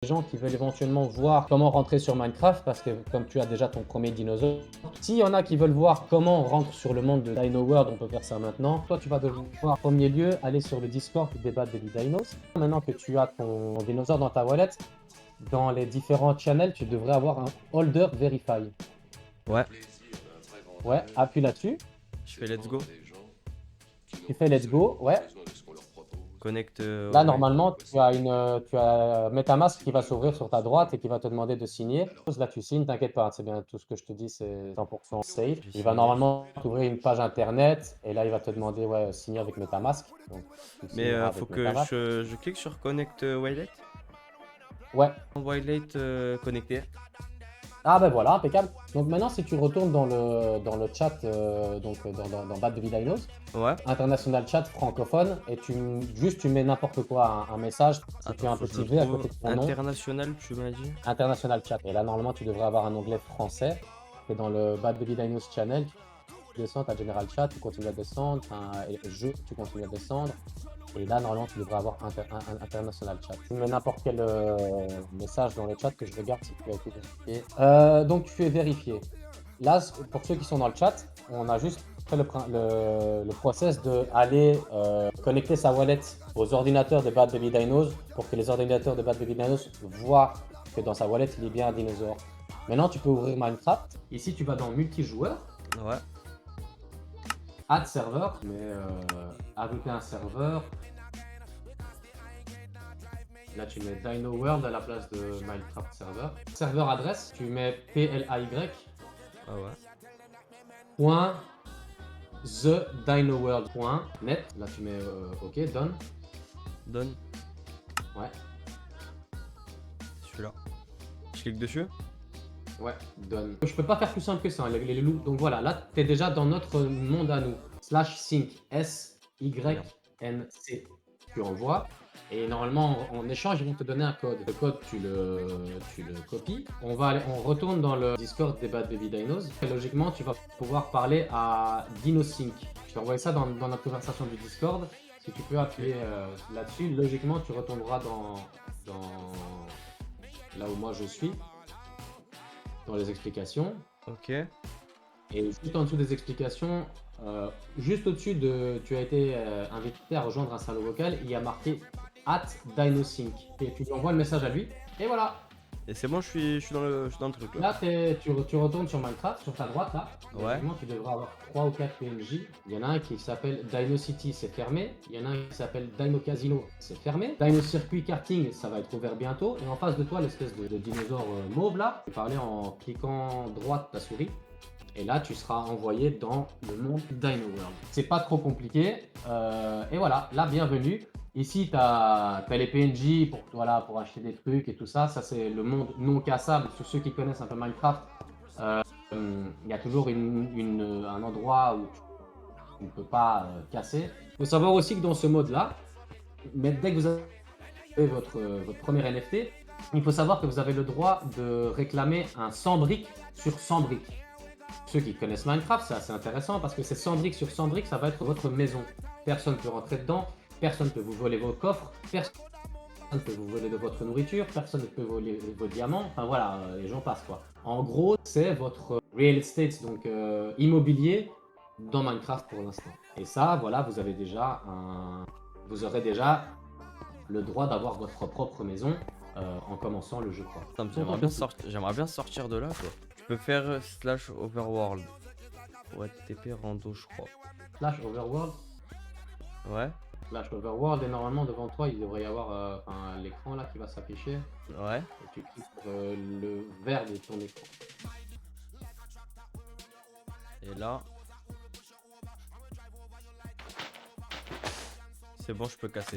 gens qui veulent éventuellement voir comment rentrer sur Minecraft, parce que comme tu as déjà ton premier dinosaure, s'il y en a qui veulent voir comment on rentre sur le monde de Dino World, on peut faire ça maintenant. Toi, tu vas devoir en premier lieu aller sur le Discord des Bad Baby Dinos. Maintenant que tu as ton dinosaure dans ta wallet, dans les différents channels, tu devrais avoir un Holder Verify. Ouais, Ouais, appuie là-dessus. je fais let's go. Tu fais Let's Go. Ouais. Connecte Là, wallet. normalement, tu as MetaMask qui va s'ouvrir sur ta droite et qui va te demander de signer. Là, tu signes, t'inquiète pas, c'est bien tout ce que je te dis, c'est 100% safe. J'ai Il va signé. normalement t'ouvrir une page internet et là, il va te demander, ouais, signer avec MetaMask. Donc, tu Mais signeras faut avec que MetaMask. je clique sur connect wallet. Ouais. Wallet connecté. Ah ben voilà, impeccable. Donc maintenant, si tu retournes dans le chat, dans Bad Baby Dinos, Ouais. international chat francophone, et tu mets n'importe quoi, un message, si tu Attends, as un faut que je petit le V à trouve. côté de ton nom. International, tu m'as dit. International Chat. Et là, normalement, tu devrais avoir un onglet français. C'est dans le Bad Baby Dinos Channel. Tu descends, tu as General Chat, tu continues à descendre. Jeu, tu continues à descendre. Et là, normalement, tu devrais avoir International Chat. Tu mets n'importe quel message dans le chat que je regarde si tu as été vérifié. Donc, tu es vérifié. Là, pour ceux qui sont dans le chat, on a juste fait le process de aller connecter sa wallet aux ordinateurs de Bad Baby Dinos pour que les ordinateurs de Bad Baby Dinos voient que dans sa wallet, il est bien un dinosaure. Maintenant, tu peux ouvrir Minecraft. Ici, tu vas dans multijoueur, Ouais. add serveur, mais ajouter un serveur. Là, tu mets Dino World à la place de Minecraft serveur. Serveur adresse, tu mets play. Ah ouais. Point thedinoworld.net. Là, tu mets OK, done. Donne. Ouais, Celui-là. Je clique dessus. ouais, done. Je peux pas faire plus simple que ça, hein, les loups. Donc voilà, là, tu es déjà dans notre monde à nous. Slash sync, S-Y-N-C. Tu envoies. Et normalement, en échange, ils vont te donner un code. Le code, tu le copies. On retourne dans le Discord des Bad Baby Dinos. Et logiquement, tu vas pouvoir parler à DinoSync. Je t'ai envoyé ça dans notre conversation du Discord. Si tu peux appuyer là-dessus, logiquement, tu retourneras dans là où moi je suis, dans les explications. Ok. Et juste en dessous des explications, juste au-dessus de tu as été invité à rejoindre un salon vocal, il y a marqué @DinoSync. Et tu lui envoies le message à lui. Et voilà. Et c'est bon, je suis dans le truc là. Là, tu retournes sur Minecraft, sur ta droite là. Ouais. Logiquement, tu devras avoir 3 ou 4 PNJ. Il y en a un qui s'appelle Dino City, c'est fermé. Il y en a un qui s'appelle Dino Casino, c'est fermé. Dino Circuit Karting, ça va être ouvert bientôt. Et en face de toi, l'espèce de dinosaure mauve là, tu peux parler en cliquant droite ta souris. Et là, tu seras envoyé dans le monde Dino World. C'est pas trop compliqué. Et voilà, là, bienvenue. Ici, tu as les PNJ pour acheter des trucs et tout ça. Ça, c'est le monde non cassable. Pour ceux qui connaissent un peu Minecraft, il y a toujours un endroit où tu ne peux pas casser. Il faut savoir aussi que dans ce mode-là, mais dès que vous avez votre premier NFT, il faut savoir que vous avez le droit de réclamer un 100 briques sur 100 briques. Ceux qui connaissent Minecraft, c'est assez intéressant parce que c'est 100 briques sur 100 briques, ça va être votre maison. Personne ne peut rentrer dedans, personne ne peut vous voler vos coffres, personne ne peut vous voler de votre nourriture, personne ne peut voler vos diamants, enfin voilà, les gens passent quoi. En gros, c'est votre real estate, donc immobilier dans Minecraft pour l'instant. Et ça, voilà, vous aurez déjà le droit d'avoir votre propre maison en commençant le jeu quoi. J'aimerais bien sortir de là quoi. Tu peux faire slash overworld. Ouais, TP rando, je crois. Slash Overworld. Ouais. Slash Overworld et normalement devant toi il devrait y avoir l'écran là qui va s'afficher Ouais. et tu cliques sur le vert de ton écran. Et là. C'est bon, je peux casser.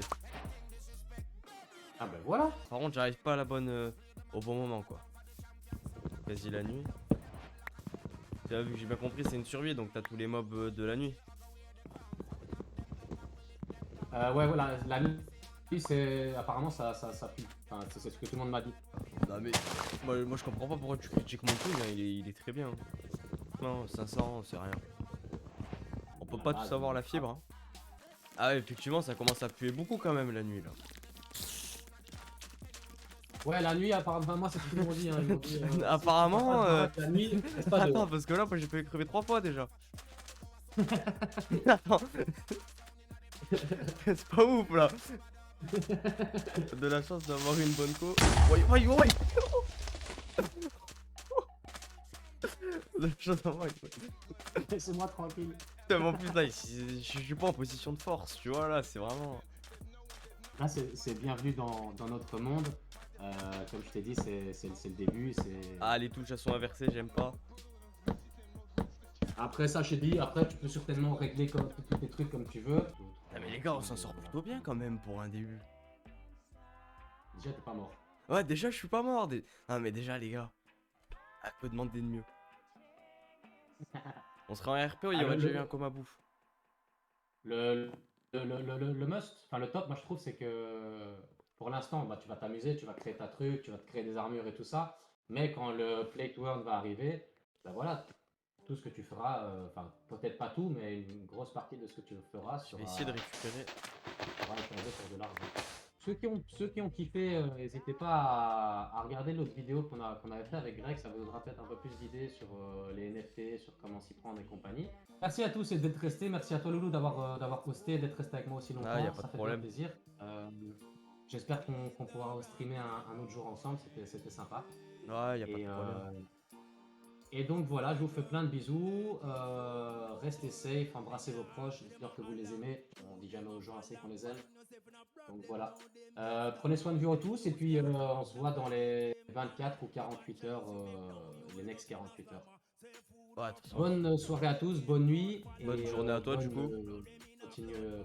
Ah ben voilà. Par contre, j'arrive pas à la bonne. Au bon moment quoi. Quasi la nuit. Tu as vu que j'ai bien compris, c'est une survie donc t'as tous les mobs de la nuit. Ouais voilà, la nuit c'est apparemment ça pue. Enfin, c'est ce que tout le monde m'a dit. Non mais moi je comprends pas pourquoi tu critiques mon truc, hein, il est très bien. Non, 500 c'est rien. On peut pas tous avoir la fibre. Hein. Ah ouais, effectivement ça commence à puer beaucoup quand même la nuit là. Ouais, la nuit, apparemment, moi, c'est ce qu'ils m'ont dit. Hein. Ils m'ont dit Apparemment, la nuit, reste pas Attends, dehors. parce que là, moi j'ai failli crever 3 fois déjà. Attends. C'est pas ouf là. De la chance d'avoir une bonne co. Ouais. De la chance d'avoir une bonne. Laissez-moi tranquille. Putain, mais en plus là, je suis pas en position de force, tu vois, là, c'est vraiment. Là, c'est bienvenue dans notre monde. Comme je t'ai dit, c'est le début. Ah, les touches elles sont inversées, j'aime pas. Après ça, je t'ai dit, après tu peux certainement régler tous tes trucs comme tu veux. Ah, mais les gars, on s'en sort plutôt bien quand même pour un début. Déjà, t'es pas mort. Ouais, déjà, je suis pas mort. Ah, mais déjà, les gars, on peut demander de mieux. On serait en RP ou il y aurait déjà eu un coma bouffe. Le must, enfin le top, moi je trouve, c'est que pour l'instant, bah, tu vas t'amuser, tu vas créer ta truc, tu vas te créer des armures et tout ça. Mais quand le Play to Earn va arriver, bah voilà, tout ce que tu feras, enfin peut-être pas tout, mais une grosse partie de ce que tu feras Je sera, vais essayer de récupérer. sera échangé pour de l'argent. Ceux qui ont kiffé, n'hésitez pas à regarder l'autre vidéo qu'on avait fait avec Greg, ça vous donnera peut-être un peu plus d'idées sur les NFT, sur comment s'y prendre et compagnie. Merci à tous et d'être restés, merci à toi Loulou d'avoir posté, d'être resté avec moi aussi longtemps, Ah, y a pas ça de fait problème. bien plaisir. J'espère qu'on pourra streamer un autre jour ensemble, c'était sympa. Ouais, y a pas Et, de problème. et donc voilà, je vous fais plein de bisous, restez safe, embrassez vos proches, dites-leur que vous les aimez, on dit jamais aux gens assez qu'on les aime. Donc voilà. Prenez soin de vous tous et puis on se voit dans les 24 ou 48 heures, les next 48 heures. Ouais, de toute façon. Bonne soirée à tous, bonne nuit. Bonne journée à toi, du coup.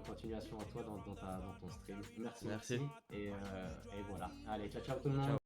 Continuation à toi dans ton stream. Merci. Merci. Et voilà. Allez, ciao ciao tout le monde. Ciao.